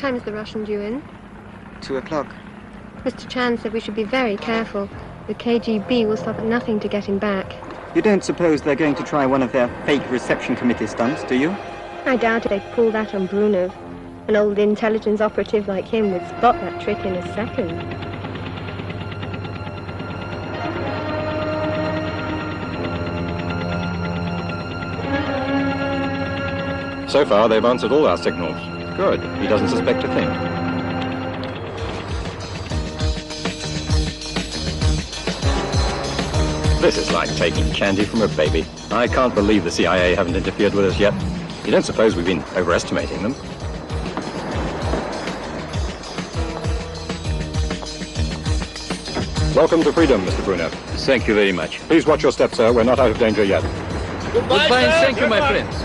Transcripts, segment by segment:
time is the Russian due in? 2 o'clock. Mr. Chan said we should be very careful. The KGB will stop at nothing to get him back. You don't suppose they're going to try one of their fake reception committee stunts, do you? I doubt if they'd pull that on Brunov. An old intelligence operative like him would spot that trick in a second. So far, they've answered all our signals. Good. He doesn't suspect a thing. This is like taking candy from a baby. I can't believe the CIA haven't interfered with us yet. You don't suppose we've been overestimating them? Welcome to freedom, Mr. Bruno. Thank you very much. Please watch your step, sir. We're not out of danger yet. Goodbye and thank you, my friends.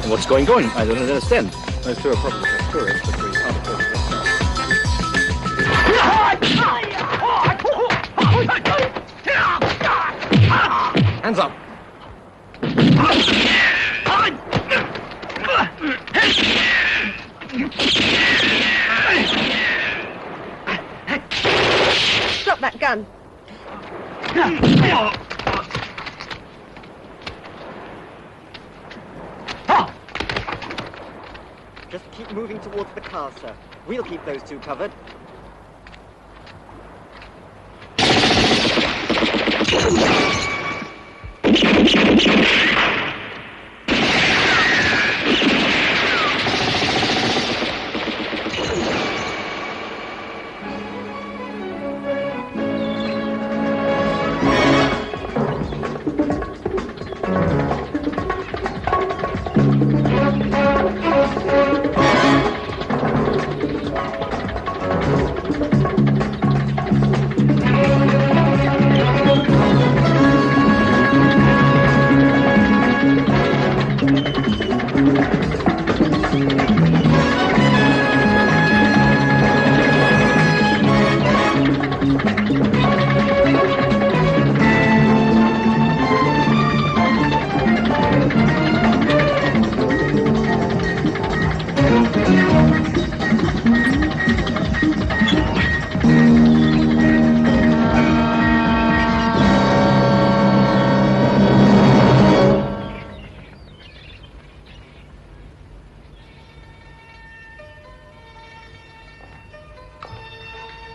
What's going on? I don't understand. Those two are probably just tourists, but we can't afford to get started. Hands up! Drop that gun. Just keep moving towards the car, sir. We'll keep those two covered.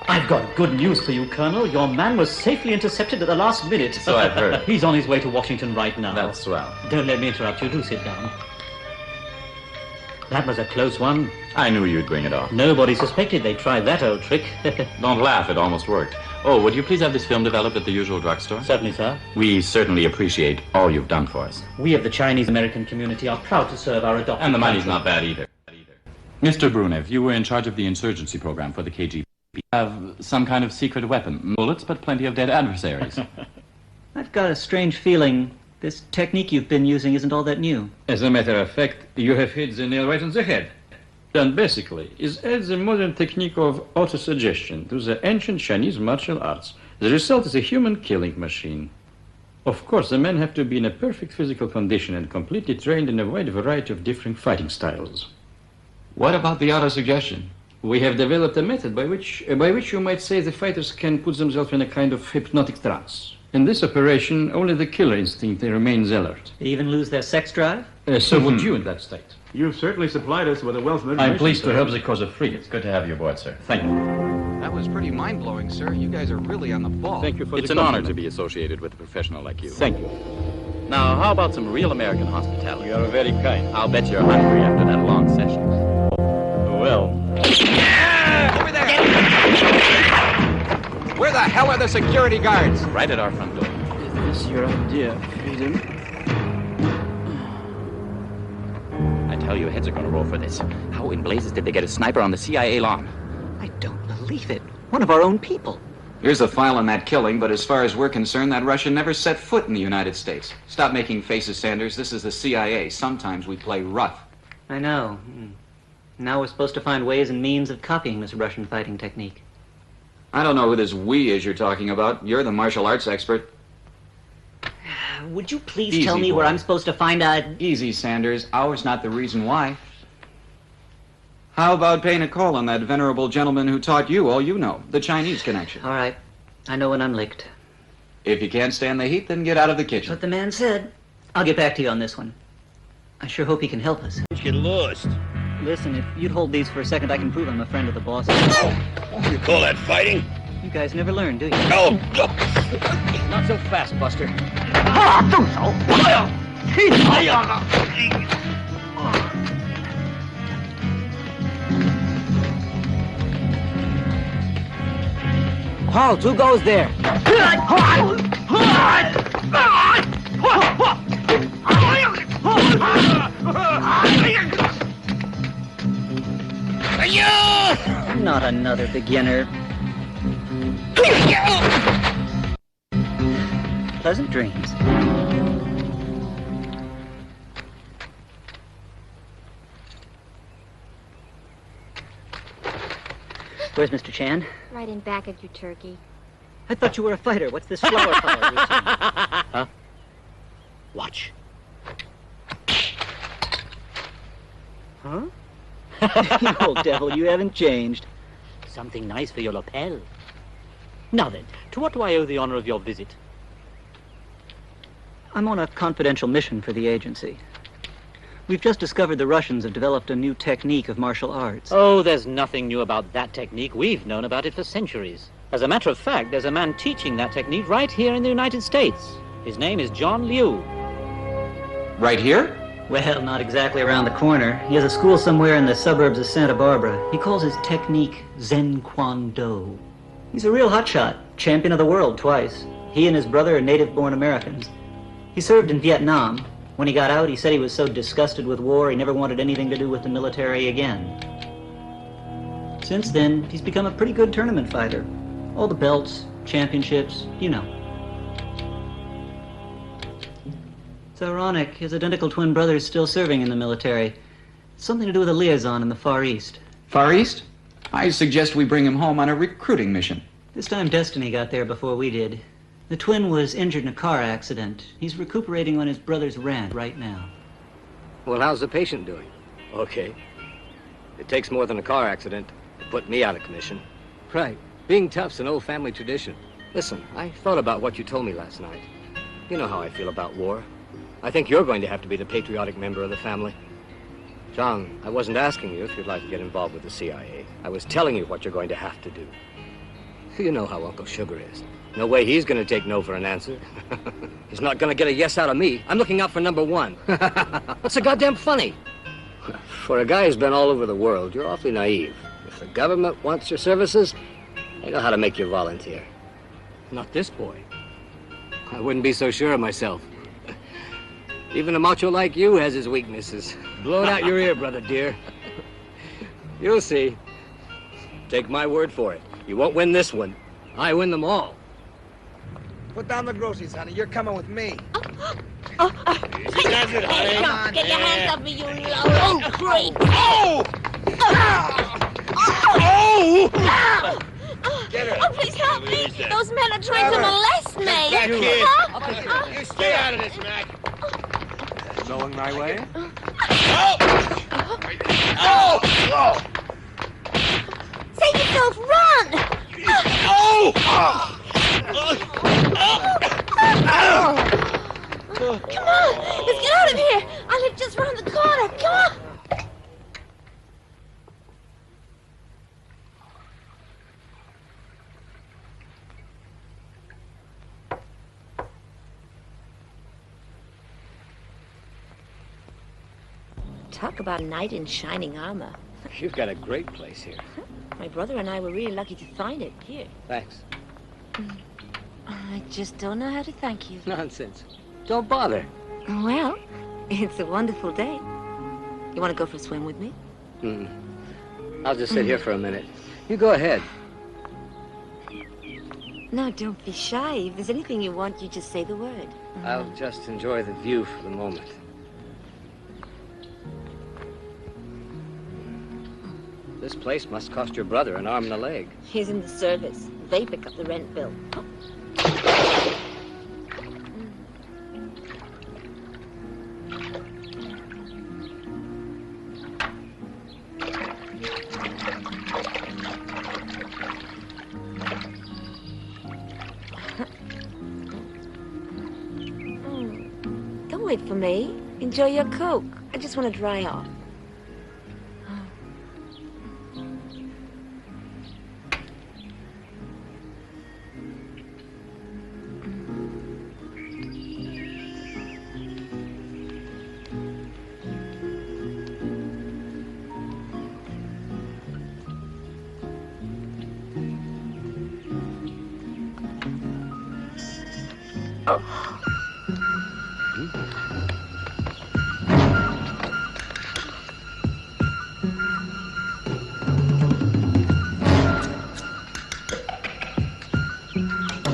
I've got good news for you, Colonel. Your man was safely intercepted at the last minute. So I've heard. He's on his way to Washington right now. That's swell. Don't let me interrupt you. Do sit down. That was a close one. I knew you'd bring it off. Nobody suspected they'd try that old trick. Don't laugh, it almost worked. Oh, would you please have this film developed at the usual drugstore? Certainly, sir. We certainly appreciate all you've done for us. We of the Chinese-American community are proud to serve our adopted And the money's country. not bad either. Mr. Brunev, you were in charge of the insurgency program for the KGB. You have some kind of secret weapon. Bullets, but plenty of dead adversaries. I've got a strange feeling this technique you've been using isn't all that new. As a matter of fact, you have hit the nail right on the head. And basically, is add the modern technique of autosuggestion to the ancient Chinese martial arts. The result is a human killing machine. Of course, the men have to be in a perfect physical condition and completely trained in a wide variety of different fighting styles. What about the autosuggestion? We have developed a method by which you might say the fighters can put themselves in a kind of hypnotic trance. In this operation, only the killer instinct remains alert. They even lose their sex drive? So would you in that state. You've certainly supplied us with a wealth of information. I'm pleased to help the cause of free. It's good to have you aboard, sir. Thank you. That was pretty mind-blowing, sir. You guys are really on the ball. Thank you for It's the an honor compliment. to be associated with a professional like you. Thank you. Now, how about some real American hospitality? You are very kind. I'll bet you're hungry after that long session. Well, Over there! Where the hell are the security guards? Right at our front door. is this your idea of freedom? I tell you, heads are going to roll for this. How in blazes did they get a sniper on the CIA lawn? I don't believe it. One of our own people. Here's the file on that killing, but as far as we're concerned, that Russian never set foot in the United States. Stop making faces, Sanders. This is the CIA. Sometimes we play rough. I know. Now we're supposed to find ways and means of copying this Russian fighting technique. I don't know who this we is you're talking about. You're the martial arts expert. Would you please Easy, tell me boy. where I'm supposed to find out? Easy, Sanders. Hour's not the reason why. How about paying a call on that venerable gentleman who taught you all you know, the Chinese connection? All right. I know when I'm licked. If you can't stand the heat, then get out of the kitchen. What the man said. I'll get back to you on this one. I sure hope he can help us. Get lost. Listen, if you'd hold these for a second, I can prove I'm a friend of the boss. You call that fighting? You guys never learn, do you? No. Not so fast, Buster. Carl, who goes there? Not another beginner. Pleasant dreams. Where's Mr. Chan? Right in back of you, Turkey. I thought you were a fighter. What's this flower power routine? Huh? Watch. Huh? You old devil, you haven't changed. Something nice for your lapel. Now then, to what do I owe the honor of your visit? I'm on a confidential mission for the agency. We've just discovered the Russians have developed a new technique of martial arts. Oh, there's nothing new about that technique. We've known about it for centuries. As a matter of fact, there's a man teaching that technique right here in the United States. His name is John Liu. Right here? Well, not exactly around the corner. He has a school somewhere in the suburbs of Santa Barbara. He calls his technique Zen Kwon Do. He's a real hotshot, champion of the world twice. He and his brother are native-born Americans. He served in Vietnam. When he got out, he said he was so disgusted with war, he never wanted anything to do with the military again. Since then, he's become a pretty good tournament fighter. All the belts, championships, you know. It's ironic, his identical twin brother is still serving in the military. It's something to do with a liaison in the Far East. Far East? I suggest we bring him home on a recruiting mission. This time Destiny got there before we did. The twin was injured in a car accident. He's recuperating on his brother's ranch right now. Well, how's the patient doing? Okay. It takes more than a car accident to put me out of commission. Right. Being tough's an old family tradition. Listen, I thought about what you told me last night. You know how I feel about war. I think you're going to have to be the patriotic member of the family. John, I wasn't asking you if you'd like to get involved with the CIA. I was telling you what you're going to have to do. You know how Uncle Sugar is. No way he's going to take no for an answer. He's not going to get a yes out of me. I'm looking out for number one. What's so goddamn funny? For a guy who's been all over the world, you're awfully naive. If the government wants your services, they know how to make you volunteer. Not this boy. I wouldn't be so sure of myself. Even a macho like you has his weaknesses. Blow it out your ear, brother dear. You'll see. Take my word for it. You won't win this one. I win them all. Put down the groceries, honey. You're coming with me. Easy does it, honey. Come on, get your hands off me, you low creep. Oh! Oh! Get her. Oh, please help me. Those men are trying to molest me. That kid. Huh? You stay out of this, Mac. Going my way? Oh! Oh! Save yourself, run! Oh! Come on, let's get out of here. I live just round the corner. Come on. Talk about a knight in shining armor. You've got a great place here. My brother and I were really lucky to find it here. Thanks. I just don't know how to thank you. Nonsense. Don't bother. Well, it's a wonderful day. You want to go for a swim with me? I'll just sit here for a minute. You go ahead. No, don't be shy. If there's anything you want, you just say the word. I'll just enjoy the view for the moment. This place must cost your brother an arm and a leg. He's in the service. They pick up the rent bill. Don't wait for me. Enjoy your Coke. I just want to dry off.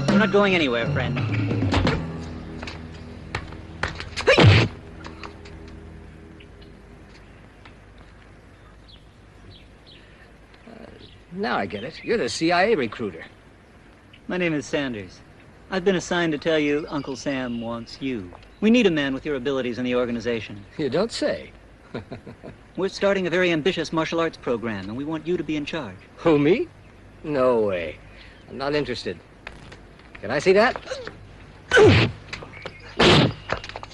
We're not going anywhere, friend. Now I get it. You're the CIA recruiter. My name is Sanders. I've been assigned to tell you Uncle Sam wants you. We need a man with your abilities in the organization. You don't say. We're starting a very ambitious martial arts program, and we want you to be in charge. Who, me? No way. I'm not interested. Can I see that?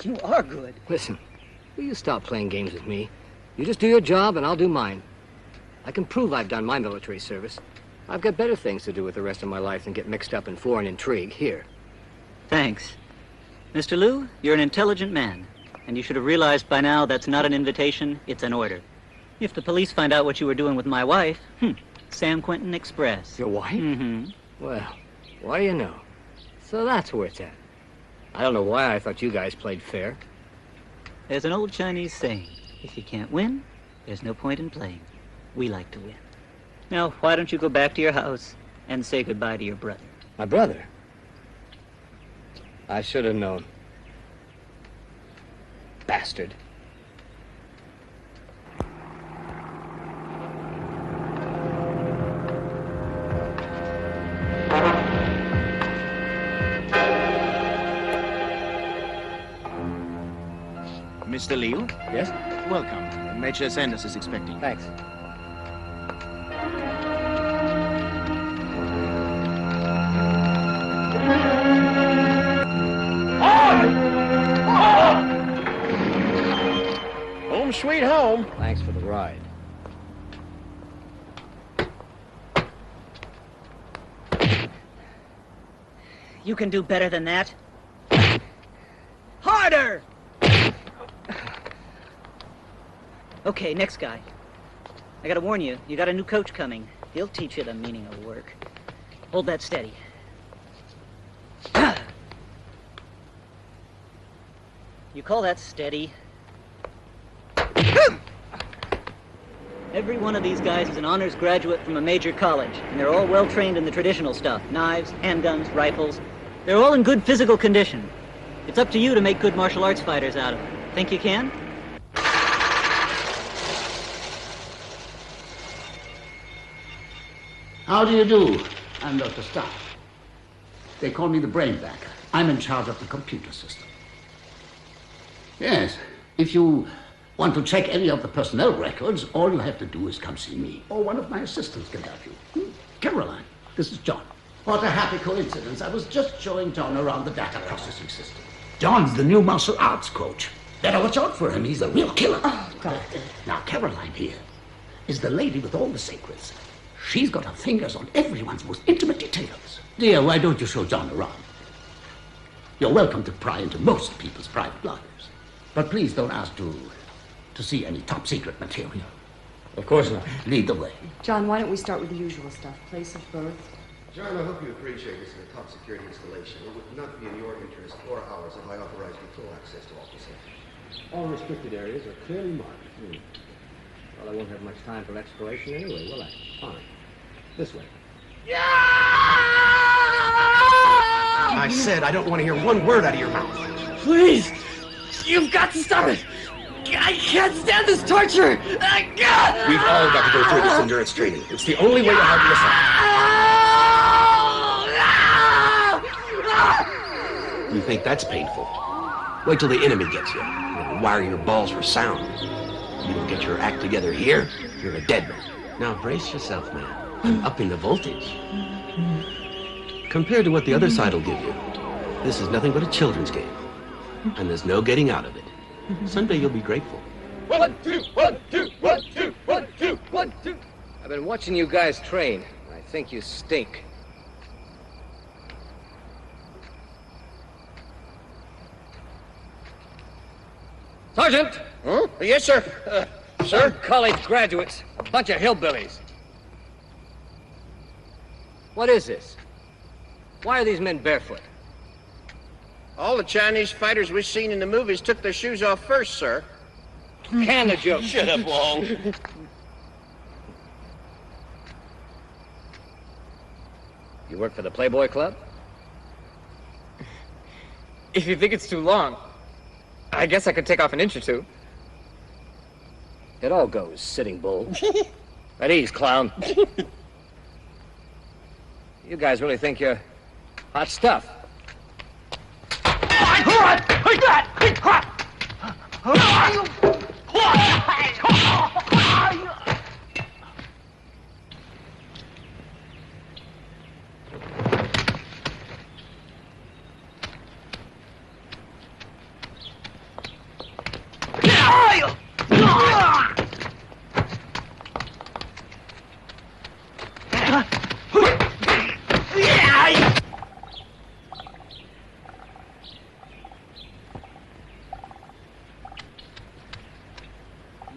You are good. Listen, will you stop playing games with me? You just do your job, and I'll do mine. I can prove I've done my military service. I've got better things to do with the rest of my life than get mixed up in foreign intrigue here. Thanks. Mr. Liu, you're an intelligent man, and you should have realized by now that's not an invitation, it's an order. If the police find out what you were doing with my wife, San Quentin Express. Your wife? Mm-hmm. Well, what do you know? So that's where it's at. I don't know why I thought you guys played fair. There's an old Chinese saying, if you can't win, there's no point in playing. We like to win. Now, why don't you go back to your house and say goodbye to your brother? My brother? I should have known. Bastard. Mr. Liu? Yes? Welcome. Major Sanders is expecting. Thanks. Home sweet home. Thanks for the ride. You can do better than that. Harder! Okay, next guy. I gotta warn you, you got a new coach coming. He'll teach you the meaning of work. Hold that steady. You call that steady? Every one of these guys is an honors graduate from a major college, and they're all well trained in the traditional stuff. Knives, handguns, rifles. They're all in good physical condition. It's up to you to make good martial arts fighters out of them. Think you can? How do you do? I'm Dr. Stark. They call me the brainbacker. I'm in charge of the computer system. Yes, if you want to check any of the personnel records, all you have to do is come see me. Or one of my assistants can help you. Caroline, this is John. What a happy coincidence. I was just showing John around the data processing system. John's the new martial arts coach. Better watch out for him. He's a real killer. Oh, Doctor. Now, Caroline here is the lady with all the secrets. She's got her fingers on everyone's most intimate details. Dear, why don't you show John around? You're welcome to pry into most people's private lives. But please don't ask to see any top-secret material. Of course not. Lead the way. John, why don't we start with the usual stuff? Place of birth. John, I hope you appreciate this is a top-security installation. It would not be in your interest or ours if I authorized you full access to all facilities. All restricted areas are clearly marked. Well, I won't have much time for exploration anyway, will I? Fine. This way. I said I don't want to hear one word out of your mouth. Please! You've got to stop it! I can't stand this torture! We've all got to go through this endurance training. It's the only way to harden us up. You think that's painful? Wait till the enemy gets you. You'll wire your balls for sound. You don't get your act together here, you're a dead man. Now brace yourself, man. I'm upping the voltage. Compared to what the other side will give you, this is nothing but a children's game. And there's no getting out of it. Someday you'll be grateful. 1, 2, 1, 2, 1, 2, 1, 2, 1, 2. I've been watching you guys train. I think you stink. Sergeant! Huh? Yes, sir. Sir? College graduates. A bunch of hillbillies. What is this? Why are these men barefoot? All the Chinese fighters we've seen in the movies took their shoes off first, sir. Can the joke. Shut up, Wong. You work for the Playboy Club? If you think it's too long, I guess I could take off an inch or two. It all goes, Sitting Bull. At ease, clown. You guys really think you're hot stuff.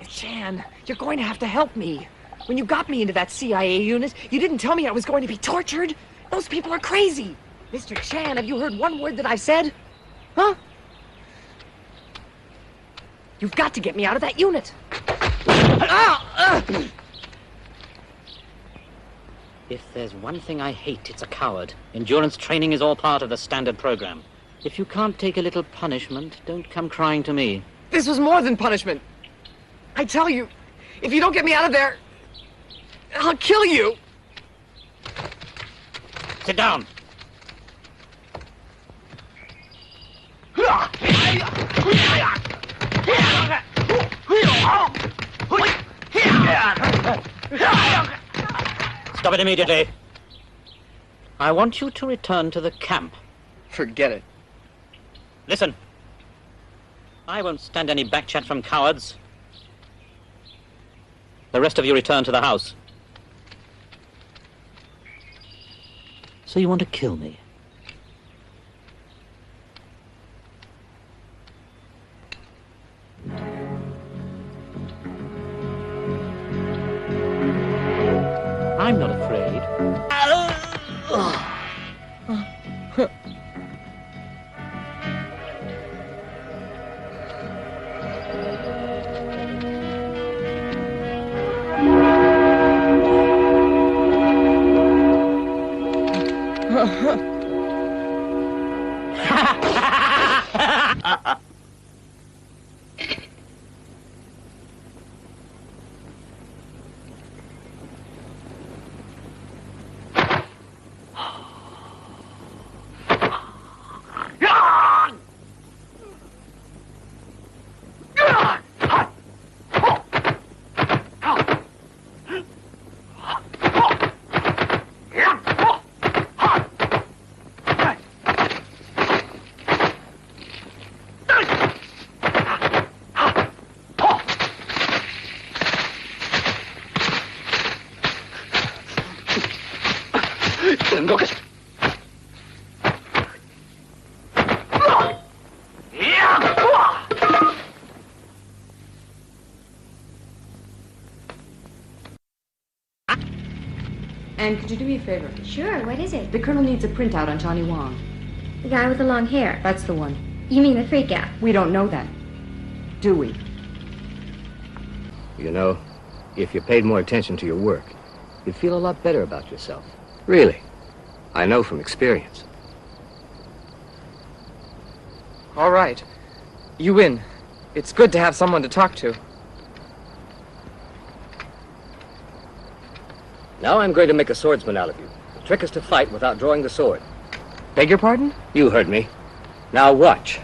Chan, you're going to have to help me. When you got me into that CIA unit, you didn't tell me I was going to be tortured. Those people are crazy. Mr. Chan, have you heard one word that I've said? Huh? You've got to get me out of that unit. If there's one thing I hate, it's a coward. Endurance training is all part of the standard program. If you can't take a little punishment, don't come crying to me. This was more than punishment. I tell you, if you don't get me out of there, I'll kill you. Sit down. Stop it immediately. I want you to return to the camp. Forget it. Listen. I won't stand any backchat from cowards. The rest of you return to the house. So you want to kill me? I'm not afraid. And could you do me a favor? Sure, what is it? The colonel needs a printout on Johnny Wong. The guy with the long hair. That's the one. You mean the freak out? We don't know that, do we? You know, if you paid more attention to your work, you'd feel a lot better about yourself. Really. I know from experience. All right. You win. It's good to have someone to talk to. Now I'm going to make a swordsman out of you. The trick is to fight without drawing the sword. Beg your pardon? You heard me. Now watch.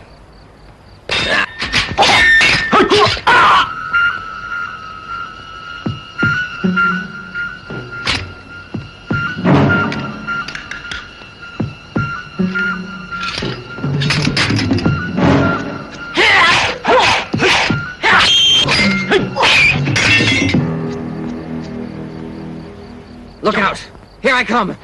Look out! Here I come!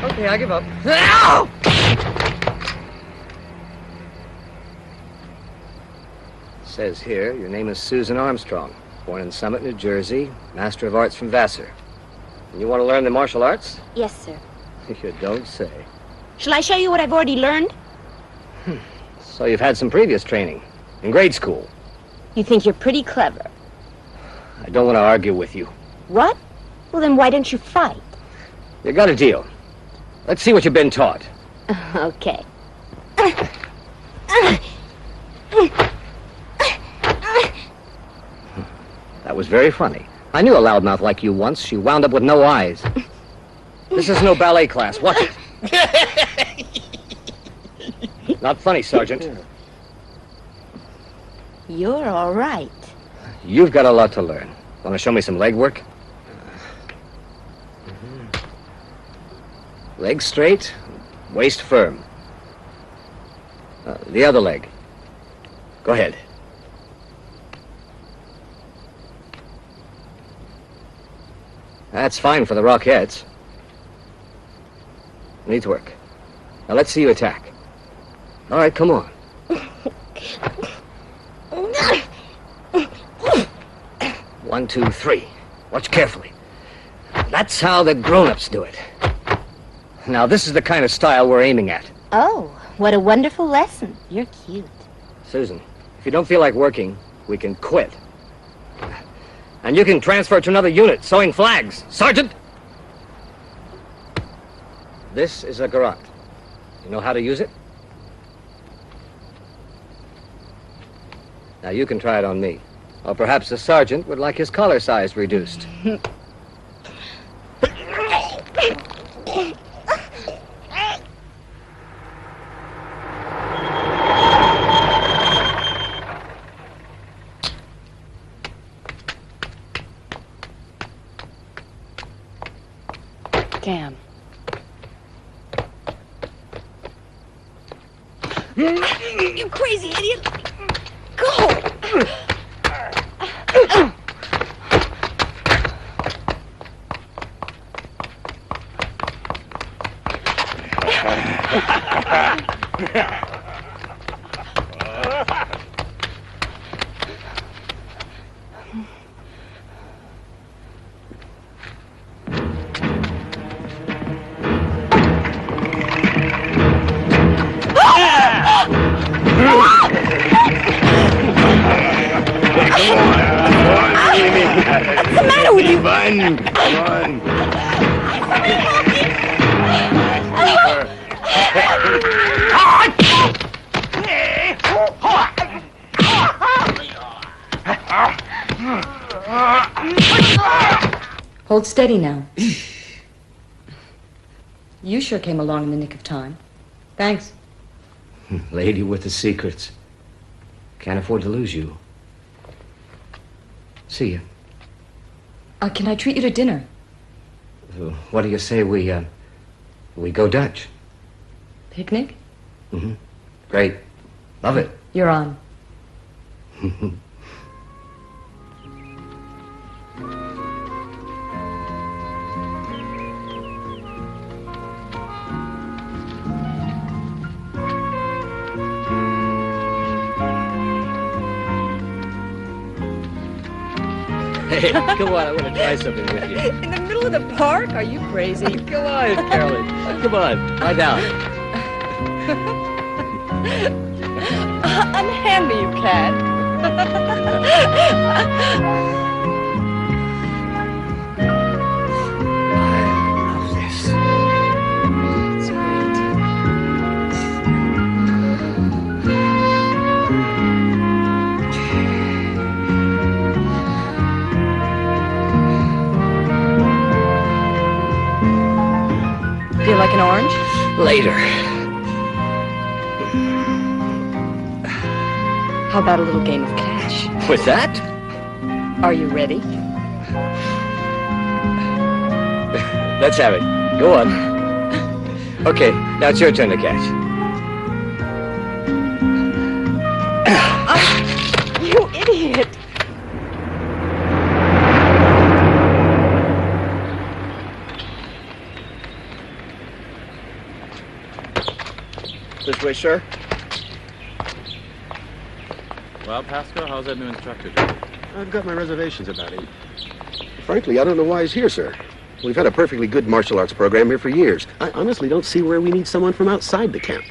Okay, I give up. Says here, your name is Susan Armstrong, born in Summit, New Jersey, Master of Arts from Vassar. And you want to learn the martial arts? Yes, sir. You don't say. Shall I show you what I've already learned? So you've had some previous training, in grade school. You think you're pretty clever. I don't want to argue with you. What? Well, then why don't you fight? You got a deal. Let's see what you've been taught. Okay. That was very funny. I knew a loudmouth like you once. She wound up with no eyes. This is no ballet class. Watch it. Not funny, Sergeant. You're all right. You've got a lot to learn. Want to show me some leg work? Leg straight, waist firm. The other leg. Go ahead. That's fine for the Rockettes. Needs work. Now let's see you attack. All right, come on. 1, 2, 3. Watch carefully. That's how the grown-ups do it. Now, this is the kind of style we're aiming at. Oh, what a wonderful lesson. You're cute. Susan, if you don't feel like working, we can quit. And you can transfer to another unit, sewing flags. Sergeant! This is a garrote. You know how to use it? Now, you can try it on me. Or perhaps the sergeant would like his collar size reduced. Damn. You crazy idiot! Go! What's the matter with you? Fun. Come on. Hold steady now. You sure came along in the nick of time. Thanks. Lady with the secrets. Can't afford to lose you. See you. Can I treat you to dinner? What do you say we go Dutch? Picnic? Mm-hmm. Great. Love it. You're on. Hey, come on, I want to try something with you. In the middle of the park? Are you crazy? Come on, Carolyn. Come on, lie down. Unhand me, you cat. Feel like an orange? Later. How about a little game of cash? What's that? Are you ready? Let's have it. Go on. Okay, now it's your turn to catch. You idiot! This way, sir. Well, Pascal, how's that new instructor? I've got my reservations about him. Frankly, I don't know why he's here, sir. We've had a perfectly good martial arts program here for years. I honestly don't see where we need someone from outside the camp.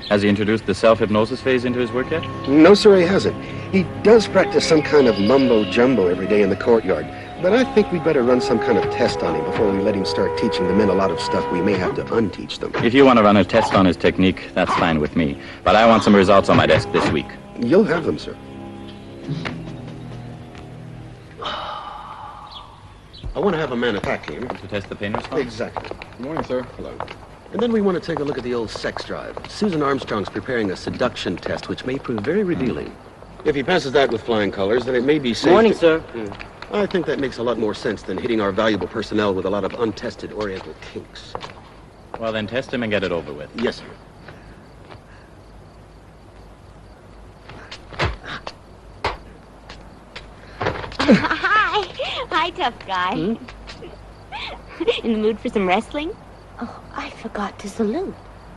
Has he introduced the self-hypnosis phase into his work yet? No, sir, he hasn't. He does practice some kind of mumbo-jumbo every day in the courtyard. But I think we'd better run some kind of test on him before we let him start teaching the men a lot of stuff we may have to unteach them. If you want to run a test on his technique, that's fine with me. But I want some results on my desk this week. You'll have them, sir. I want to have a man attack him. To test the pain response? Exactly. Good morning, sir. Hello. And then we want to take a look at the old sex drive. Susan Armstrong's preparing a seduction test, which may prove very revealing. If he passes that with flying colors, then it may be safe. Morning, sir. I think that makes a lot more sense than hitting our valuable personnel with a lot of untested Oriental kinks. Well, then test him and get it over with. Yes, sir. Hi. Hi, tough guy. In the mood for some wrestling? Oh, I forgot to salute.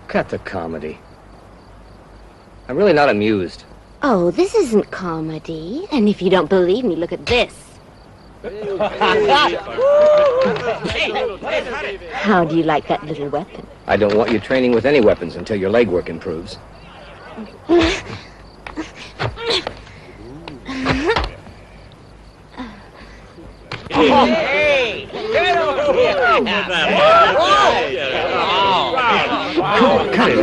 Cut the comedy. I'm really not amused. Oh, this isn't comedy. And if you don't believe me, look at this. How do you like that little weapon? I don't want you training with any weapons until your leg work improves. Hey! Get over here! Cut it.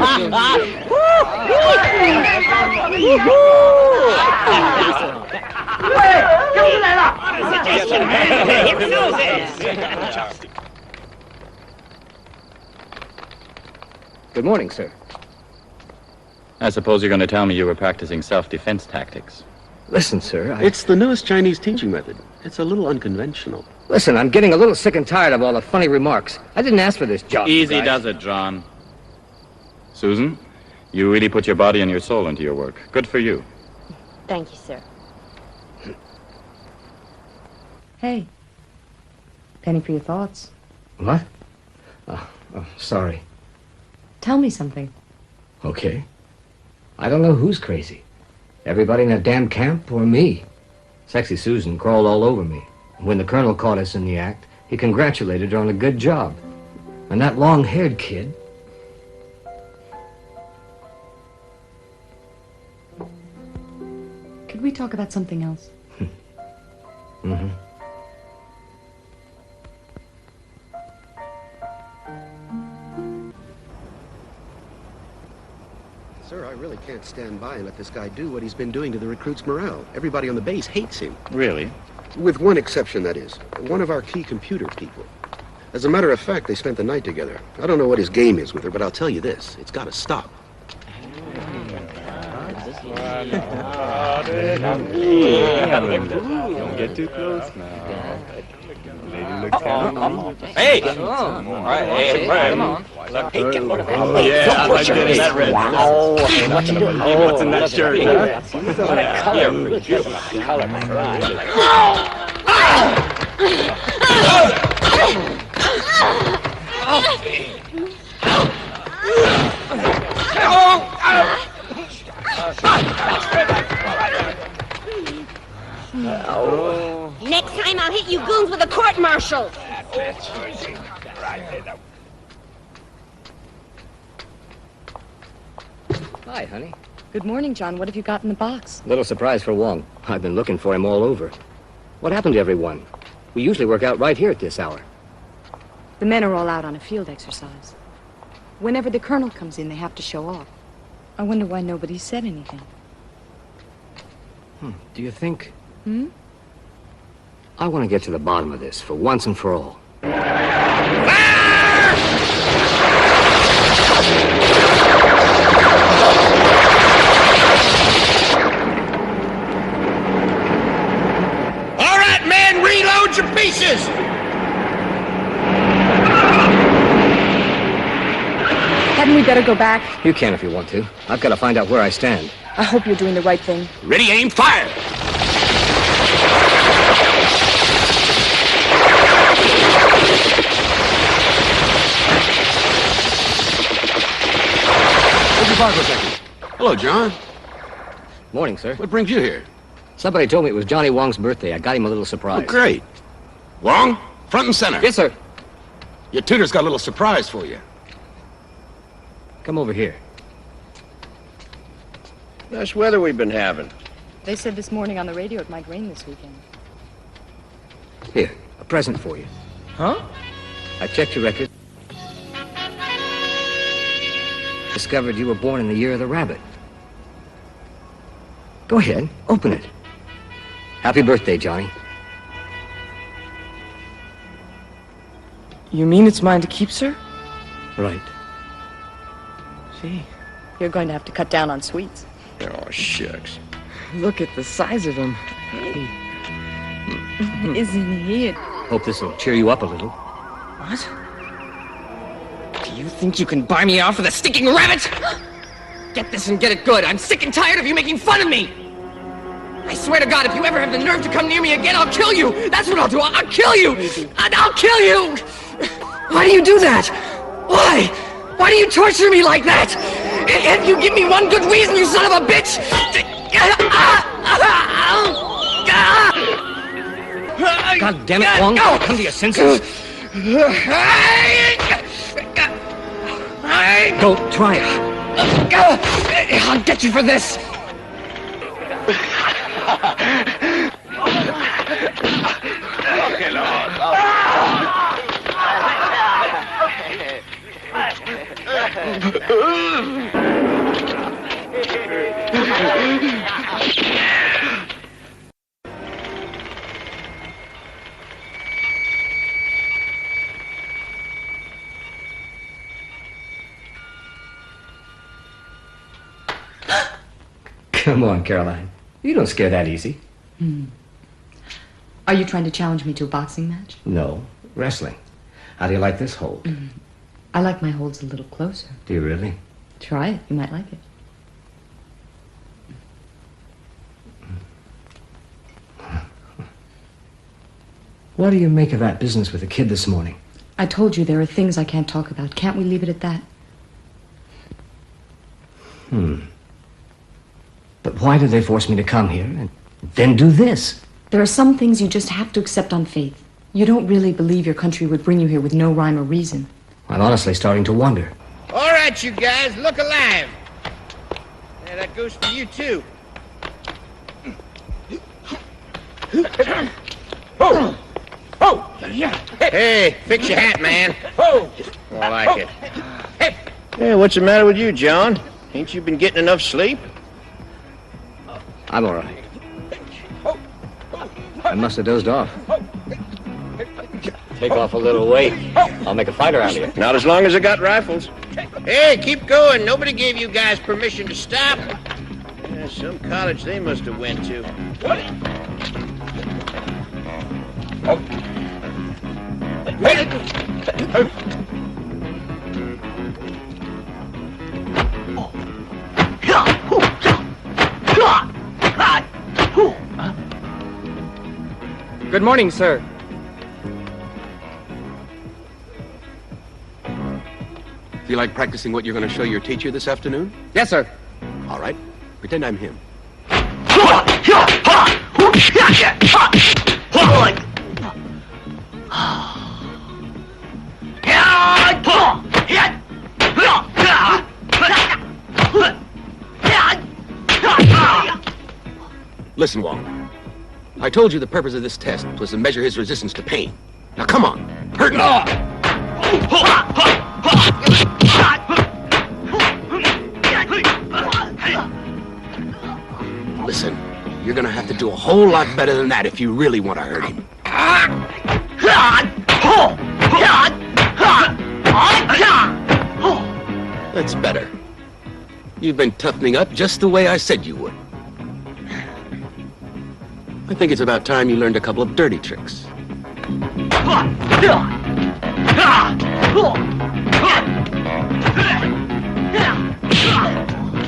Good morning, sir. I suppose you're going to tell me you were practicing self-defense tactics. Listen, sir, It's the newest Chinese teaching method. It's a little unconventional. Listen, I'm getting a little sick and tired of all the funny remarks. I didn't ask for this job. Easy does it, John. Susan, you really put your body and your soul into your work. Good for you. Thank you, sir. Hey. Penny for your thoughts. What? Oh, sorry. Tell me something. Okay. I don't know who's crazy. Everybody in that damn camp or me. Sexy Susan crawled all over me. When the colonel caught us in the act, he congratulated her on a good job. And that long-haired kid... Could we talk about something else? Mm-hmm. Sir, I really can't stand by and let this guy do what he's been doing to the recruits' morale. Everybody on the base hates him. Really? With one exception, that is. One of our key computer people. As a matter of fact, they spent the night together. I don't know what his game is with her, but I'll tell you this. It's got to stop. Don't get too close now. Lady looks kind of... Hey! All right, hey, come on. Hey, get look. Oh, yeah, I'm getting that red. Wow. What's in that shirt, huh? Next time I'll hit you goons with a court-martial. Hi, honey. Good morning, John. What have you got in the box? Little surprise for Wong. I've been looking for him all over. What happened to everyone? We usually work out right here at this hour. The men are all out on a field exercise. Whenever the colonel comes in, they have to show off. I wonder why nobody said anything. Do you think... I want to get to the bottom of this for once and for all. All right, men, reload your pieces! Hadn't we better go back? You can if you want to. I've got to find out where I stand. I hope you're doing the right thing. Ready, aim, fire! Hold your fire for a second. Hello, John. Morning, sir. What brings you here? Somebody told me it was Johnny Wong's birthday. I got him a little surprise. Oh, great. Wong, front and center. Yes, sir. Your tutor's got a little surprise for you. Come over here. Nice weather we've been having. They said this morning on the radio it might rain this weekend. Here, a present for you. Huh? I checked your record. Discovered you were born in the year of the rabbit. Go ahead, open it. Happy birthday, Johnny. You mean it's mine to keep, sir? Right. Gee, You're going to have to cut down on sweets. Oh, shucks. look at the size of him. Hey. Isn't he? Hope this will cheer you up a little. What? Do you think you can buy me out for the stinking rabbit? Get this and get it good. I'm sick and tired of you making fun of me. I swear to God, if you ever have the nerve to come near me again, I'll kill you. That's what I'll do. I'll kill you. I'll kill you. Why do you do that? Why? Why do you torture me like that? Can't you give me one good reason, you son of a bitch? God damn it, Wong. Come to your senses. Go, try it. I'll get you for this. Okay, Lord. Come on, Caroline. You don't scare that easy. Are you trying to challenge me to a boxing match? No, wrestling. How do you like this hold? I like my holds a little closer. Do you really? Try it. You might like it. What do you make of that business with the kid this morning? I told you there are things I can't talk about. Can't we leave it at that? But why did they force me to come here and then do this? There are some things you just have to accept on faith. You don't really believe your country would bring you here with no rhyme or reason. I'm honestly starting to wonder. All right, you guys, look alive. Yeah, that goes for you, too. Hey, fix your hat, man. I like it. Hey, what's the matter with you, John? Ain't you been getting enough sleep? I'm all right. I must have dozed off. Take off a little weight. I'll make a fighter out of you. Not as long as I got rifles. Hey, keep going. Nobody gave you guys permission to stop. Yeah, some college they must have went to. Good morning, sir. Feel like practicing what you're going to show your teacher this afternoon? Yes, sir. All right. Pretend I'm him. Listen, Wong. I told you the purpose of this test was to measure his resistance to pain. Now come on, hurt me! Listen, you're gonna have to do a whole lot better than that if you really want to hurt him. That's better. You've been toughening up just the way I said you would. I think it's about time you learned a couple of dirty tricks.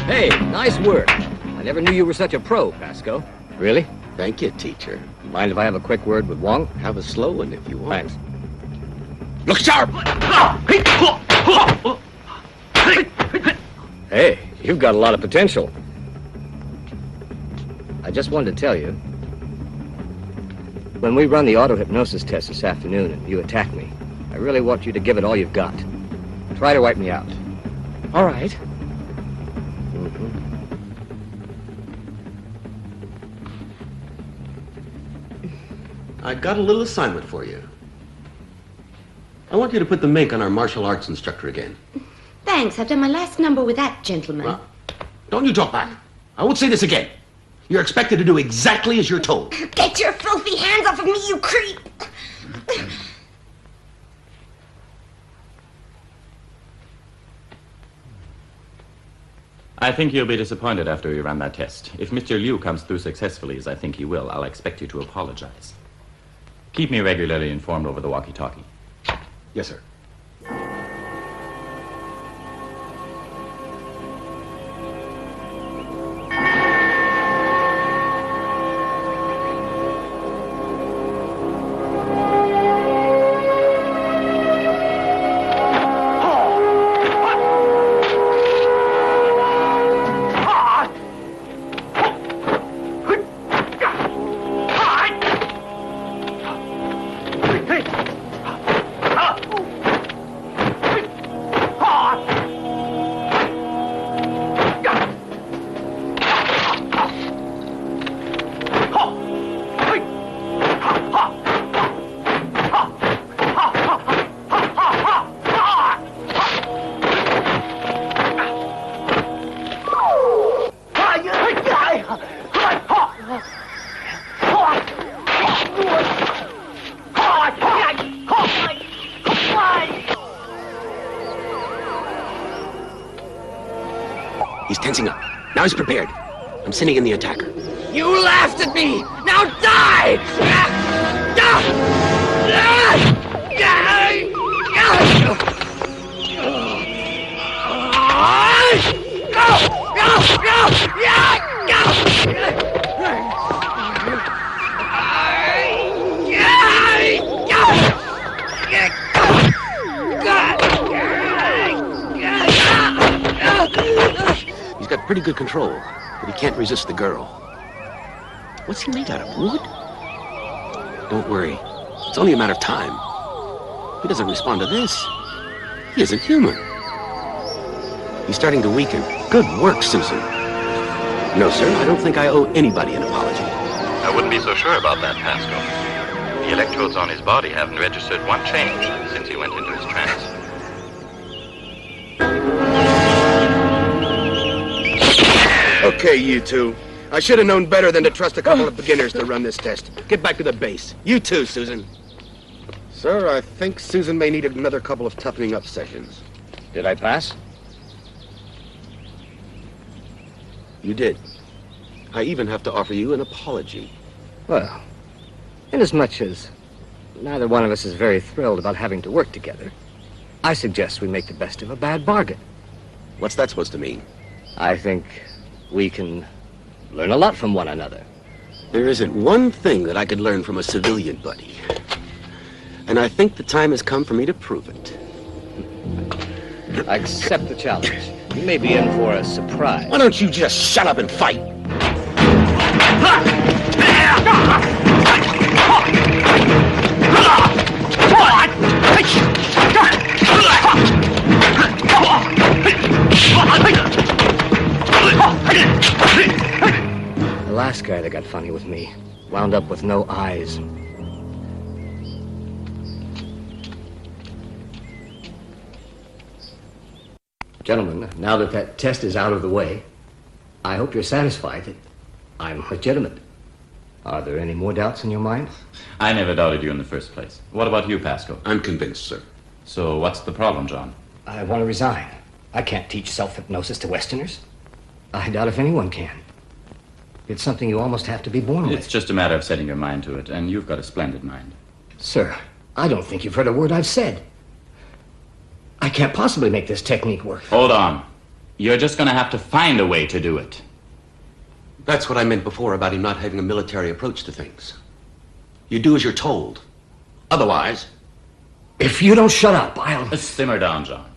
Hey, nice work. I never knew you were such a pro, Pasco. Really? Thank you, teacher. Mind if I have a quick word with Wong? Have a slow one if you want. Thanks. Look sharp! Hey, you've got a lot of potential. I just wanted to tell you, when we run the auto-hypnosis test this afternoon and you attack me, I really want you to give it all you've got. Try to wipe me out. All right. I got a little assignment for you. I want you to put the make on our martial arts instructor again. Thanks. I've done my last number with that gentleman. Well, don't you talk back. I won't say this again. You're expected to do exactly as you're told. Get your filthy hands off of me, you creep! I think you'll be disappointed after we run that test. If Mr. Liu comes through successfully, as I think he will, I'll expect you to apologize. Keep me regularly informed over the walkie-talkie. Yes, sir. He's tensing up. Now he's prepared. I'm sending in the attacker. You laughed at me! Now die! He's got pretty good control, but he can't resist the girl. What's he made out of, wood? Don't worry. It's only a matter of time. If he doesn't respond to this, he isn't human. He's starting to weaken. Good work, Susan. No, sir, I don't think I owe anybody an apology. I wouldn't be so sure about that, Pascal. The electrodes on his body haven't registered one change since he went into his trance. Okay, you two. I should have known better than to trust a couple of beginners to run this test. Get back to the base. You too, Susan. Sir, I think Susan may need another couple of toughening up sessions. Did I pass? You did. I even have to offer you an apology. Well, inasmuch as neither one of us is very thrilled about having to work together, I suggest we make the best of a bad bargain. What's that supposed to mean? I think we can learn a lot from one another. There isn't one thing that I could learn from a civilian buddy. And I think the time has come for me to prove it. I accept the challenge. You may be in for a surprise. Why don't you just shut up and fight? Alaska swear they got funny with me. Wound up with no eyes. Gentlemen, now that that test is out of the way, I hope you're satisfied that I'm legitimate. Are there any more doubts in your mind? I never doubted you in the first place. What about you, Paschy? I'm convinced, sir. So what's the problem, John? I want to resign. I can't teach self-hypnosis to Westerners. I doubt if anyone can. It's something you almost have to be born with. It's just a matter of setting your mind to it, and you've got a splendid mind. Sir, I don't think you've heard a word I've said. I can't possibly make this technique work. Hold on. You're just going to have to find a way to do it. That's what I meant before about him not having a military approach to things. You do as you're told. Otherwise... If you don't shut up, I'll... Simmer down, John.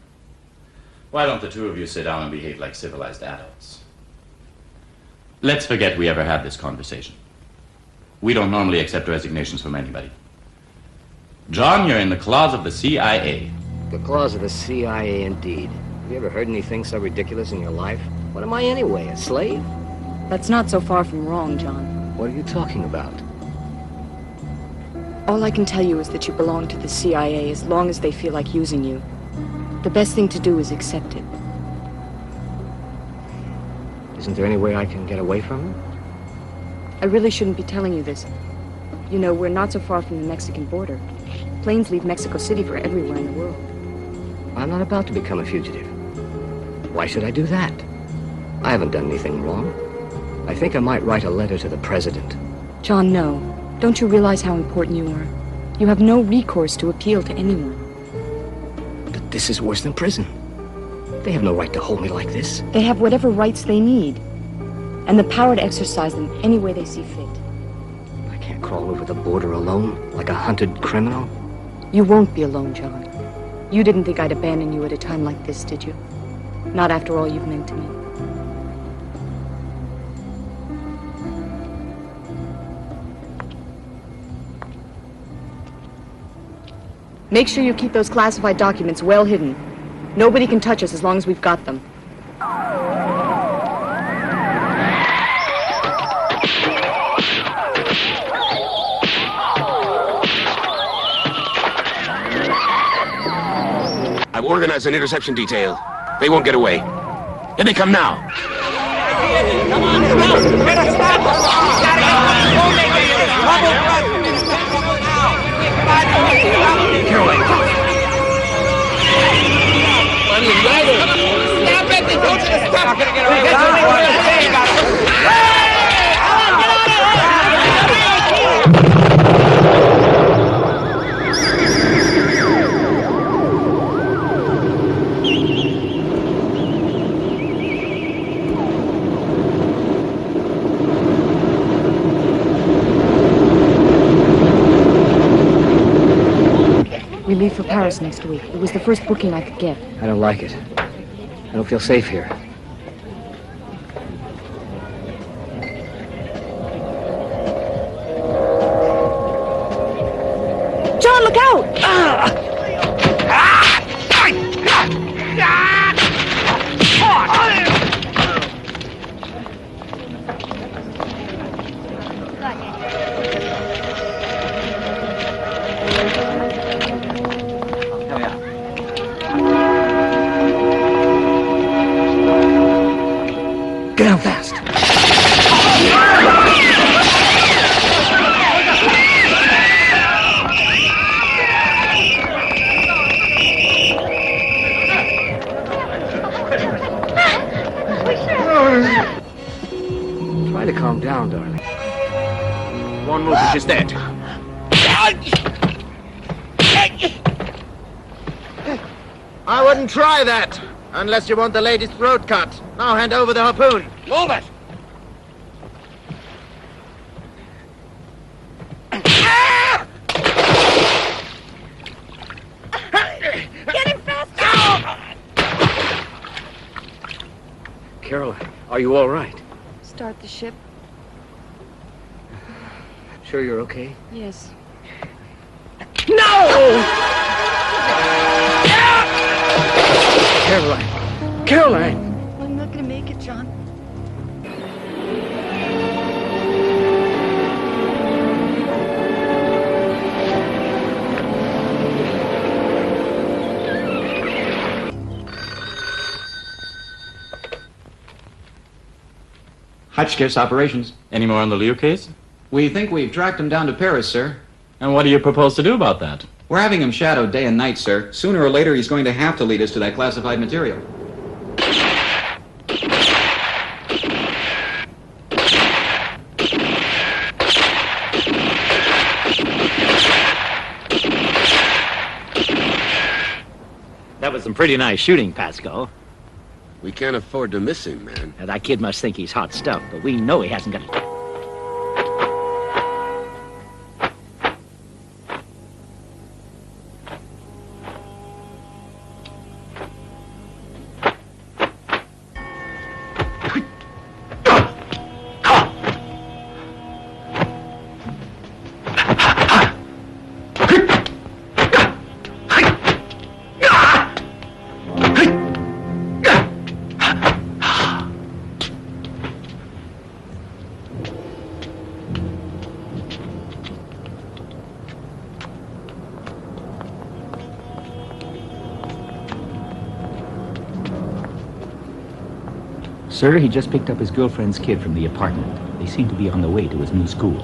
Why don't the two of you sit down and behave like civilized adults? Let's forget we ever had this conversation. We don't normally accept resignations from anybody. John, you're in the claws of the CIA. The claws of the CIA, indeed. Have you ever heard anything so ridiculous in your life? What am I anyway, a slave? That's not so far from wrong, John. What are you talking about? All I can tell you is that you belong to the CIA as long as they feel like using you. The best thing to do is accept it. Isn't there any way I can get away from them? I really shouldn't be telling you this. You know, we're not so far from the Mexican border. Planes leave Mexico City for everywhere in the world. I'm not about to become a fugitive. Why should I do that? I haven't done anything wrong. I think I might write a letter to the president. John, no. Don't you realize how important you are? You have no recourse to appeal to anyone. But this is worse than prison. They have no right to hold me like this. They have whatever rights they need, and the power to exercise them any way they see fit. I can't crawl over the border alone, like a hunted criminal. You won't be alone, John. You didn't think I'd abandon you at a time like this, did you? Not after all you've meant to me. Make sure you keep those classified documents well hidden. Nobody can touch us as long as we've got them. I've organized an interception detail. They won't get away. Here they come now. Come on, come on! Better stop us! Stop it! They told you to stop! We're gonna get away. We leave for Paris next week. It was the first booking I could get. I don't like it. I don't feel safe here. John, look out! Get out fast! Try to calm down, darling. One move and she's dead. I wouldn't try that, unless you want the lady's throat cut. Now hand over the harpoon. Move it! Get him faster! Caroline, are you all right? Start the ship. Sure you're okay? Yes. No! Caroline! Caroline! I'm not gonna make it, John. Hotchkiss operations. Any more on the Liu case? We think we've tracked him down to Paris, sir. And what do you propose to do about that? We're having him shadowed day and night, sir. Sooner or later, he's going to have to lead us to that classified material. That was some pretty nice shooting, Pasco. We can't afford to miss him, man. Now, that kid must think he's hot stuff, but we know he hasn't got it. Sir, he just picked up his girlfriend's kid from the apartment. They seem to be on the way to his new school.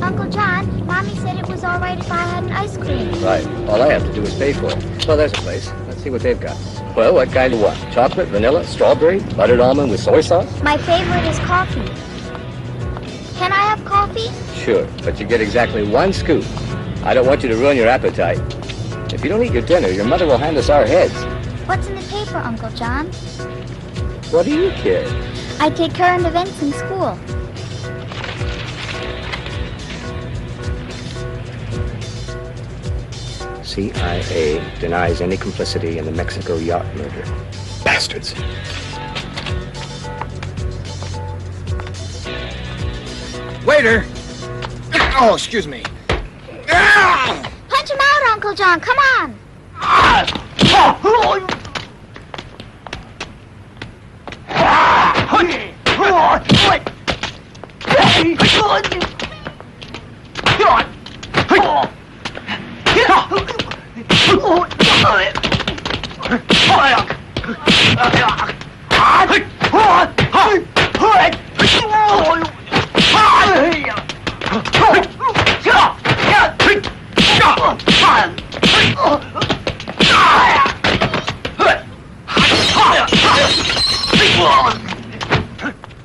Uncle John, Mommy said it was all right if I had an ice cream. Right. All I have to do is pay for it. Well, there's a place. Let's see what they've got. Well, what kind of what? Chocolate, vanilla, strawberry, buttered almond with soy sauce? My favorite is coffee. Can I have coffee? Sure, but you get exactly one scoop. I don't want you to ruin your appetite. If you don't eat your dinner, your mother will hand us our heads. What's in the paper, Uncle John? What do you care? I take current events in school. C.I.A. denies any complicity in the Mexico yacht murder. Bastards. Waiter! Oh, excuse me. Punch him out, Uncle John. Come on.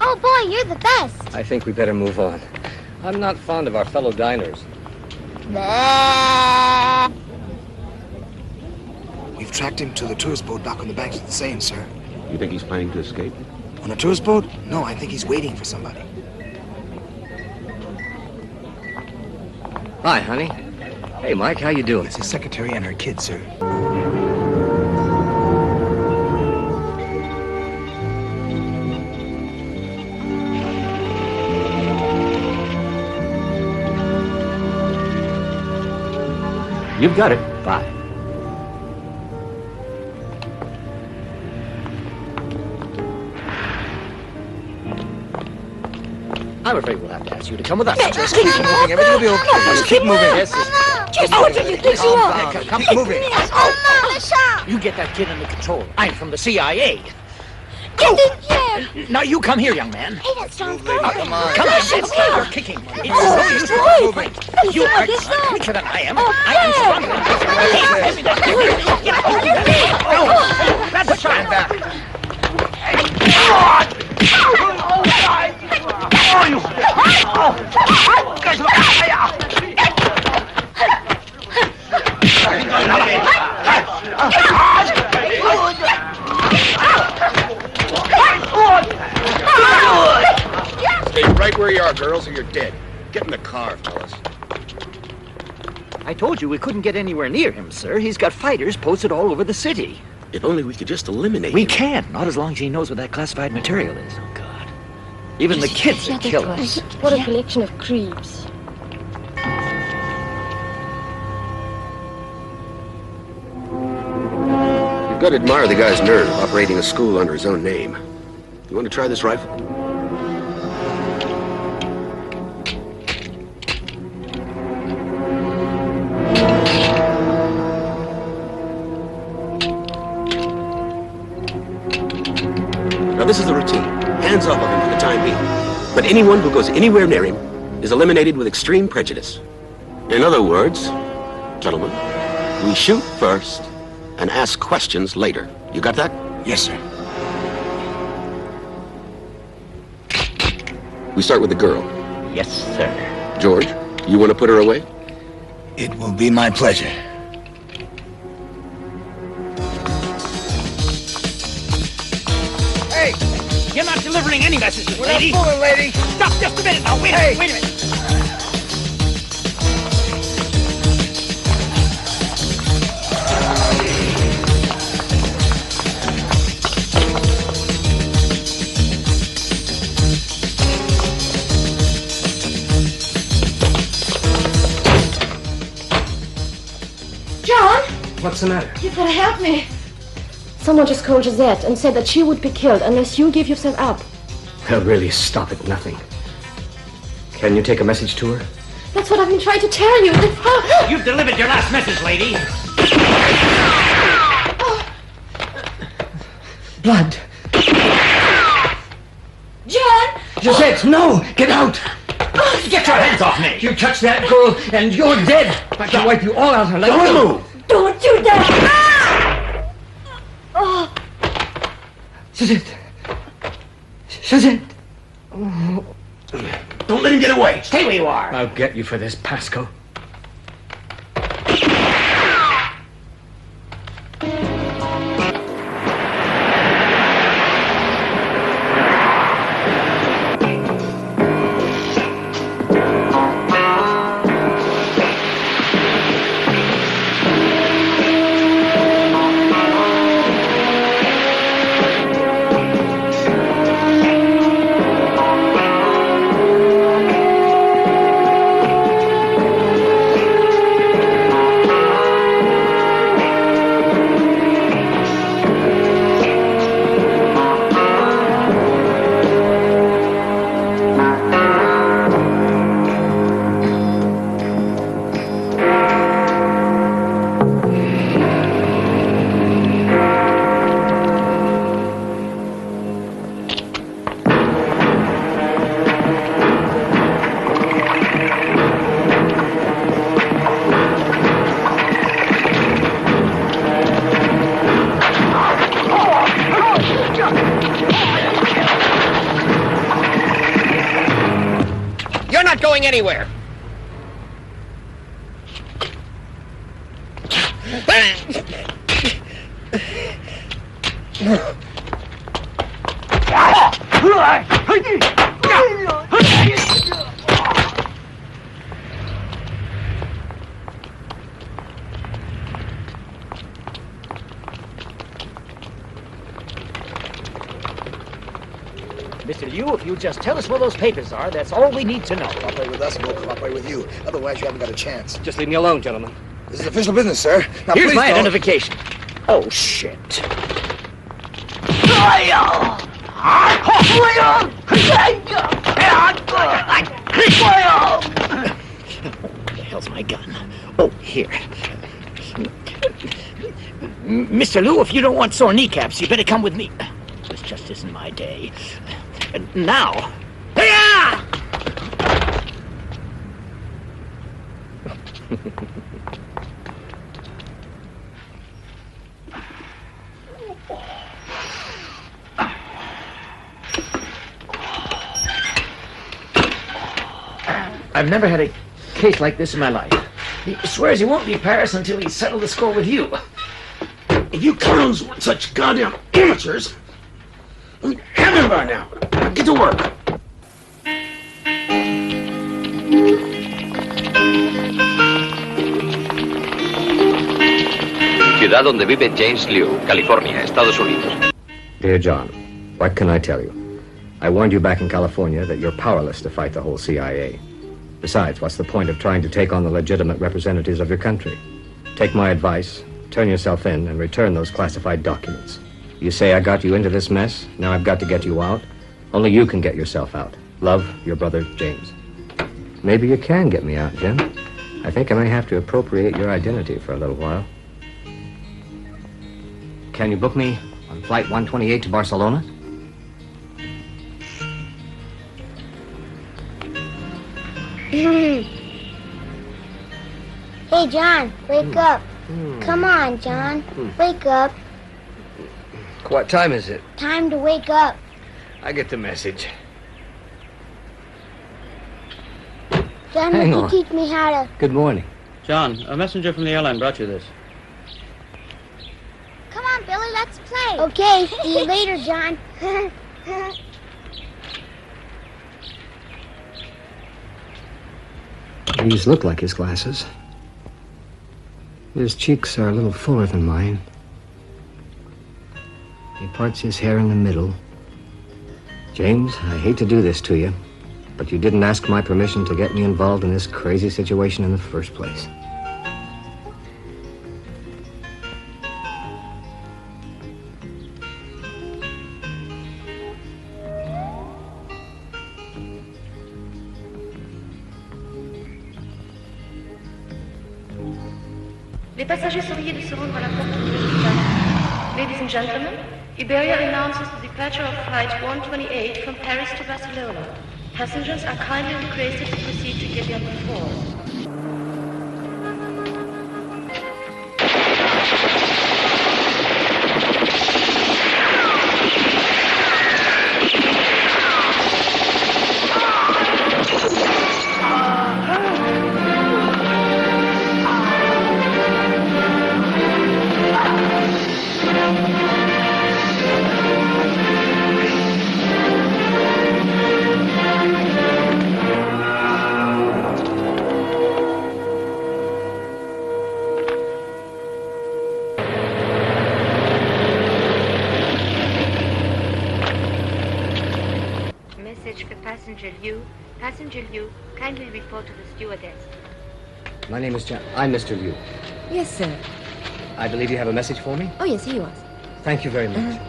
Oh, boy, you're the best. I think we better move on. I'm not fond of our fellow diners. We've tracked him to the tourist boat dock on the banks of the Seine, sir. You think he's planning to escape? On a tourist boat? No, I think he's waiting for somebody. Hi, honey. Hey, Mike, how you doing? It's his secretary and her kid, sir. You've got it. Bye. I'm afraid we'll have to ask you to come with us. Just keep moving. Everything will be okay. Just keep moving. Yes, Just what do you think you are? Come moving. You get that kid under control. I'm from the CIA. Get in here. Now you come here, young man. Hey, that's John's girlfriend. Come on, let's get her kicking. It's so useful. You are quicker than I am. I am stronger. Hey, give me that. That's a shot. Back. Stay right where you are, girls, or you're dead. Get in the car, fellas. I told you we couldn't get anywhere near him, sir. He's got fighters posted all over the city. If only we could just eliminate We him. can't. Not as long as he knows what that classified material is. Oh, God. Even the kids are killers. What a collection of creeps. You've got to admire the guy's nerve operating a school under his own name. You want to try this rifle? this is the routine. Hands off of him for the time being. But anyone who goes anywhere near him is eliminated with extreme prejudice. In other words, gentlemen, we shoot first and ask questions later. You got that? Yes, sir. We start with the girl. Yes, sir. George, you want to put her away? It will be my pleasure. Hey! You're not delivering any messages, lady! We're not fooling, lady! Stop just a minute now! Wait a minute! John, What's the matter? you gotta help me. Someone just called Gisette and said that she would be killed unless you give yourself up. They'll really stop at nothing. Can you take a message to her? That's what I've been trying to tell you. You've delivered your last message, lady. Blood. John! Gisette, no! Get out! Get your hands off me! You touch that girl and you're dead. I can wipe you all out her life. Don't move! Don't do that! Oh. Gisette. Gisette. Don't let him get away! Stay where you are! I'll get you for this, Pasco. Going anywhere. Mr. Liu, if you just tell us where those papers are, that's all we need to know. Cooperate with us and we'll cooperate with you. Otherwise, you haven't got a chance. Just leave me alone, gentlemen. This is official business, sir. Now, Here's please my don't. identification. Oh, shit. Where the hell's my gun? Oh, here. Mr. Liu, if you don't want sore kneecaps, you better come with me. This just isn't my day. Now. Hi-ya! I've never had a case like this in my life. He swears he won't leave Paris until he's settled the score with you. If you clowns weren't such goddamn amateurs, have him by now. Get to work. Ciudad donde vive James Liu, California, Estados Unidos. Dear John, what can I tell you? I warned you back in California that you're powerless to fight the whole CIA. Besides, what's the point of trying to take on the legitimate representatives of your country? Take my advice, turn yourself in, and return those classified documents. You say I got you into this mess, now I've got to get you out. Only you can get yourself out. Love, your brother, James. Maybe you can get me out, Jim. I think I may have to appropriate your identity for a little while. Can you book me on Flight 128 to Barcelona? Hey, John, wake up. Come on, John. Wake up. What time is it? Time to wake up. I get the message. John, Hang would you on. teach me how to... Good morning. John, a messenger from the airline brought you this. Come on, Billy, let's play. Okay, see you later, John. These look like his glasses. His cheeks are a little fuller than mine. He parts his hair in the middle. James, I hate to do this to you, but you didn't ask my permission to get me involved in this crazy situation in the first place. Les passagers sont priés de se rendre à la porte de l'hôpital. Ladies and gentlemen, Iberia announces the departure of flight 128 from Paris to Barcelona. Passengers are kindly requested to proceed to gate number 4. Passenger Liu, kindly report to the stewardess. My name is John. I'm Mr. Liu. Yes, sir. I believe you have a message for me? Oh, yes, here you are. Thank you very much.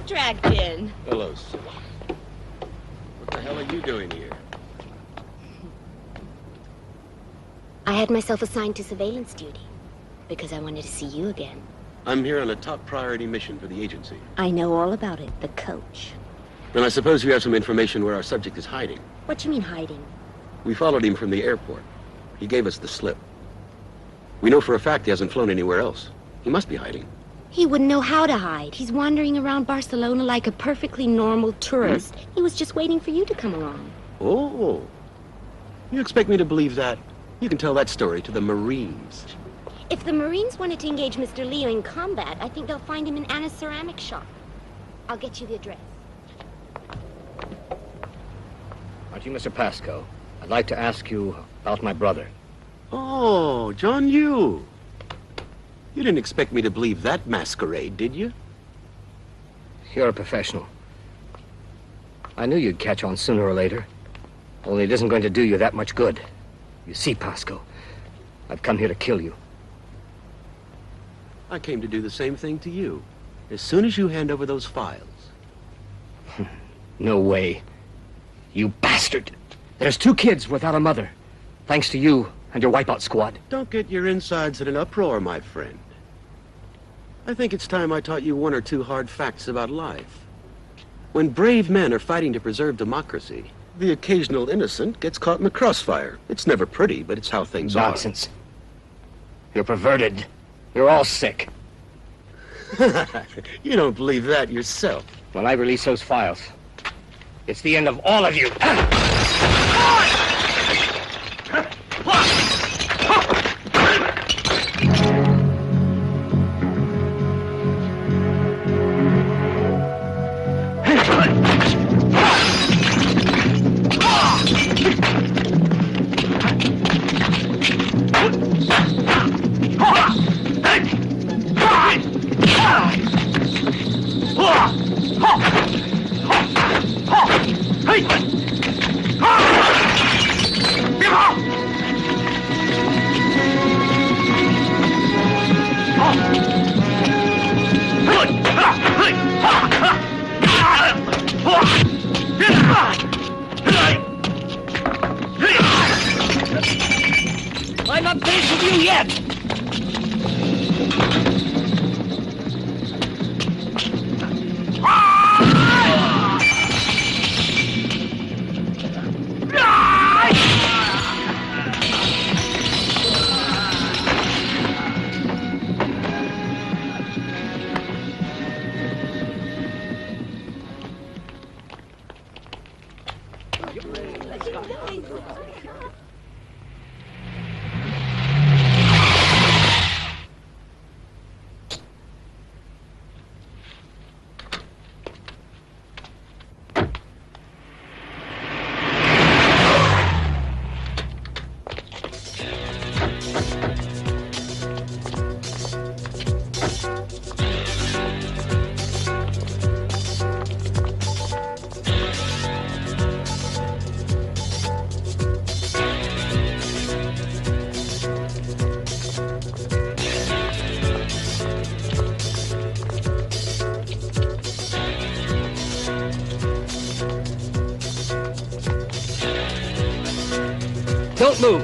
Dragged in. Hello, sir. What the hell are you doing here? I had myself assigned to surveillance duty because I wanted to see you again. I'm here on a top priority mission for the agency. I know all about it, the coach. Then I suppose you have some information where our subject is hiding. What you mean hiding? We followed him from the airport. He gave us the slip. We know for a fact he hasn't flown anywhere else. He must be hiding. He wouldn't know how to hide. He's wandering around Barcelona like a perfectly normal tourist. He was just waiting for you to come along. Oh. You expect me to believe that? You can tell that story to the Marines. If the Marines wanted to engage Mr. Liu in combat, I think they'll find him in Anna's ceramic shop. I'll get you the address. Aren't you Mr. Pasco? I'd like to ask you about my brother. Oh, John Liu. You didn't expect me to believe that masquerade, did you? You're a professional. I knew you'd catch on sooner or later. Only it isn't going to do you that much good. You see, Pasco, I've come here to kill you. I came to do the same thing to you. As soon as you hand over those files. No way. You bastard. There's 2 kids without a mother. Thanks to you and your wipeout squad. Don't get your insides in an uproar, my friend. I think it's time I taught you 1 or 2 hard facts about life. When brave men are fighting to preserve democracy, the occasional innocent gets caught in the crossfire. It's never pretty, but it's how things are. Nonsense. You're perverted. You're all sick. You don't believe that yourself. When I release those files, it's the end of all of you. through yet! Don't move.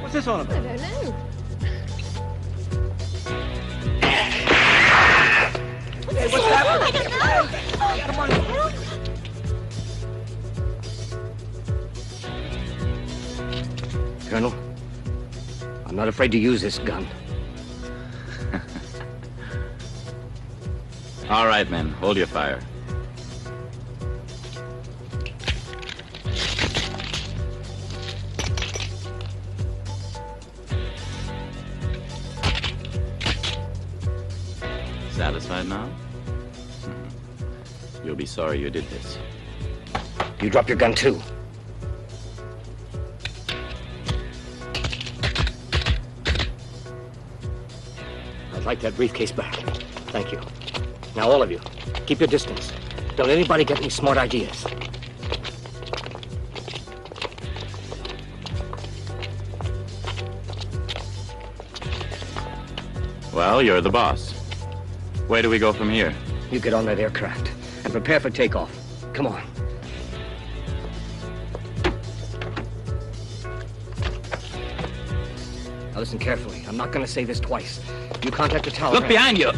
What's this all about? I don't know. Hey, what's happening? I don't know. Come on. Colonel, I'm not afraid to use this gun. All right, men, hold your fire. Satisfied now? You'll be sorry you did this. You drop your gun too. I'd like that briefcase back. Thank you. Now, all of you, keep your distance. Don't let anybody get any smart ideas. Well, you're the boss. Where do we go from here? You get on that aircraft and prepare for takeoff. Come on. Now listen carefully. I'm not going to say this twice. You contact the tower. Look behind you!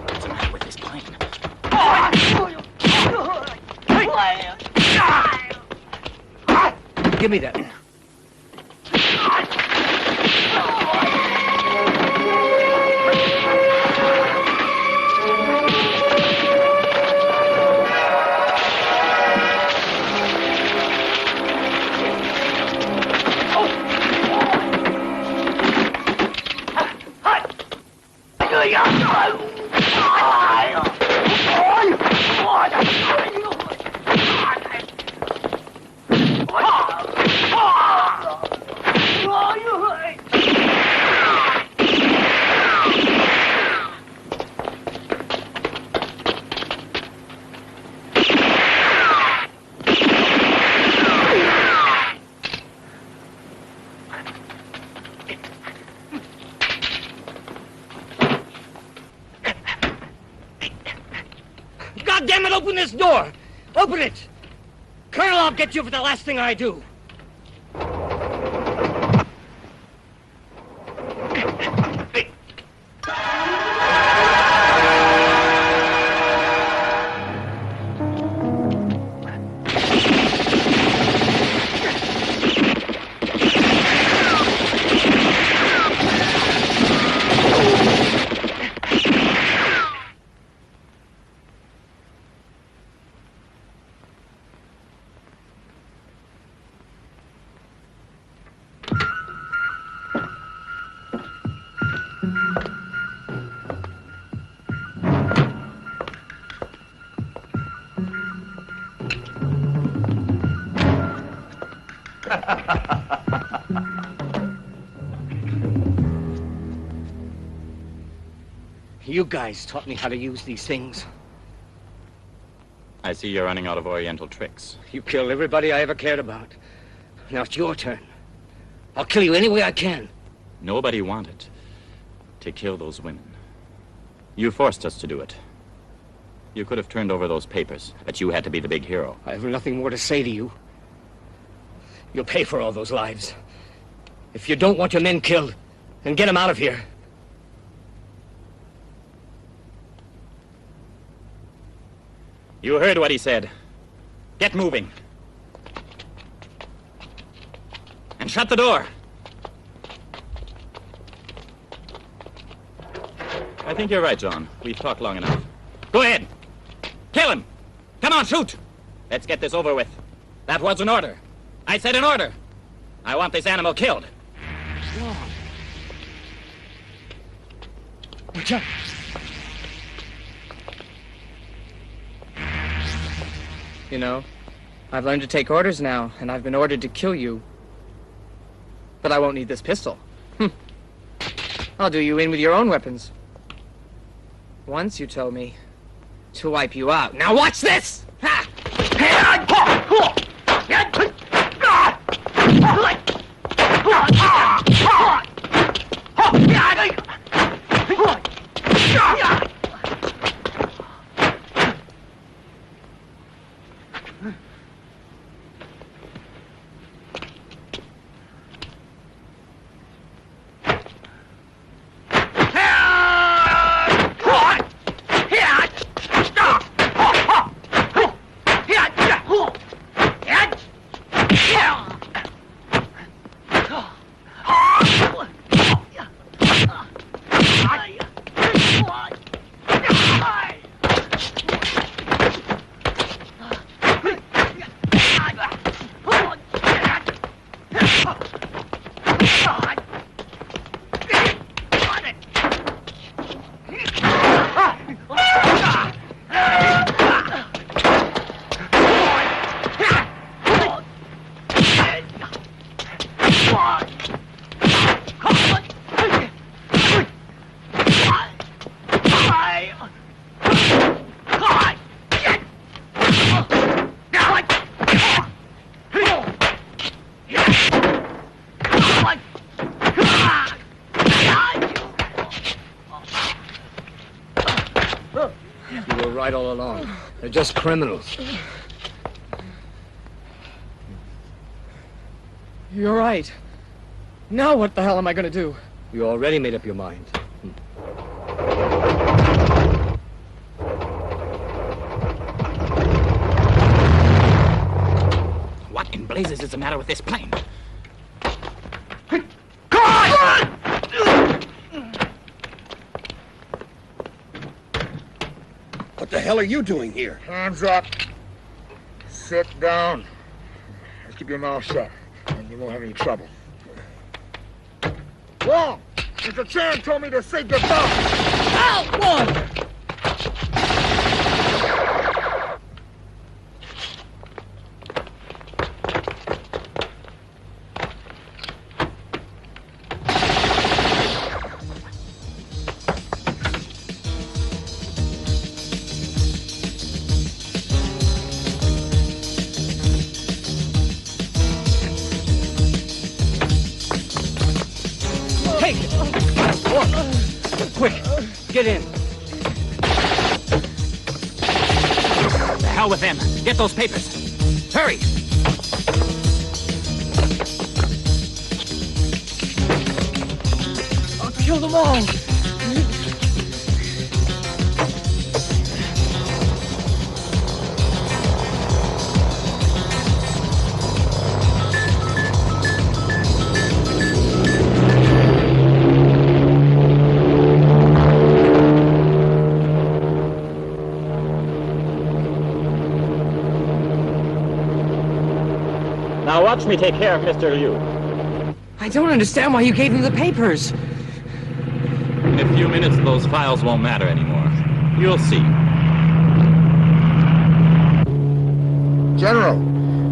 What's the matter with this plane? Give me that. God damn it, open this door! Open it! Colonel, I'll get you for the last thing I do. You guys taught me how to use these things. I see you're running out of Oriental tricks. You killed everybody I ever cared about. Now it's your turn. I'll kill you any way I can. Nobody wanted to kill those women. You forced us to do it. You could have turned over those papers, but you had to be the big hero. I have nothing more to say to you. You'll pay for all those lives. If you don't want your men killed, then get them out of here. You heard what he said. Get moving. And shut the door. I think you're right, John. We've talked long enough. Go ahead. Kill him. Come on, shoot. Let's get this over with. That was an order. I said an order. I want this animal killed. Wong. Watch out. You know, I've learned to take orders now, and I've been ordered to kill you. But I won't need this pistol. I'll do you in with your own weapons. Once you told me to wipe you out. Now watch this! Ha! All along. They're just criminals. You're right. Now what the hell am I gonna do? You already made up your mind. What in blazes is the matter with this plane? What the hell are you doing here? Hands up. Sit down. Just keep your mouth shut, and you won't have any trouble. Wong! Mr. Chan told me to say goodbye! Out, Wong! Get in. The hell with them. Get those papers. Hurry. I'll kill them all. Now watch me take care of Mr. Liu. I don't understand why you gave him the papers. In a few minutes, those files won't matter anymore. You'll see. General,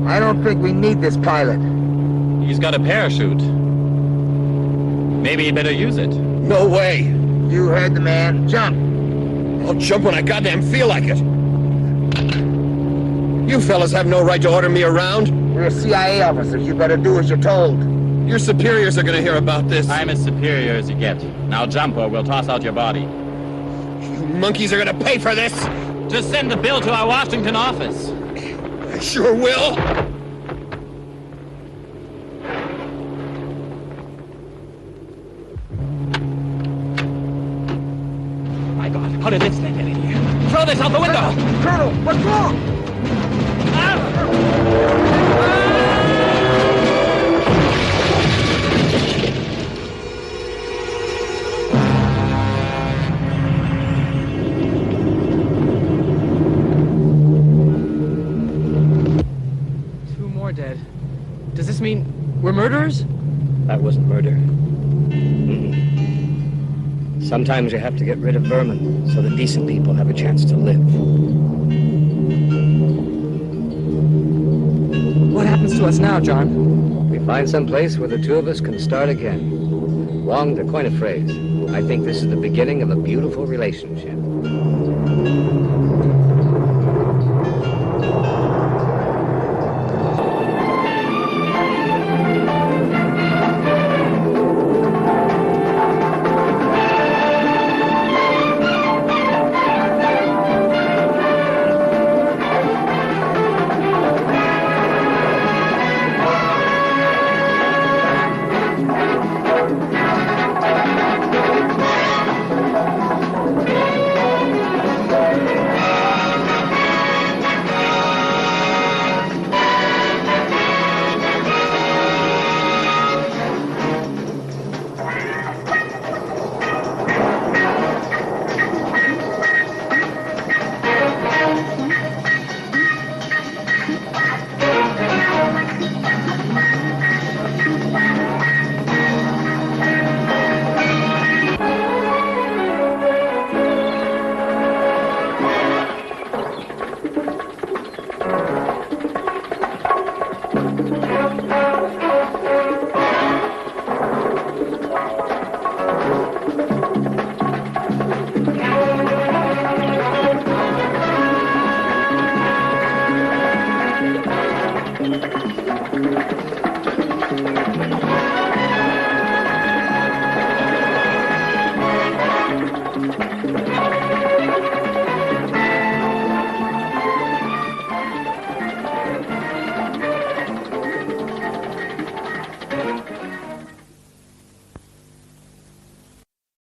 I don't think we need this pilot. He's got a parachute. Maybe he better use it. No way. You heard the man. Jump. I'll jump when I goddamn feel like it. You fellas have no right to order me around. We're CIA officers. You better do as you're told. Your superiors are gonna hear about this. I'm as superior as you get. Now jump or we'll toss out your body. You monkeys are gonna pay for this! Just send the bill to our Washington office. I sure will! My God, how did this thing get in here? Throw this out the window! Colonel, what's wrong? Two more dead. Does this mean we're murderers? That wasn't murder. Sometimes you have to get rid of vermin so the decent people have a chance to live. What happens to us now, John? We find some place where the two of us can start again. Wong, to coin a phrase, I think this is the beginning of a beautiful relationship.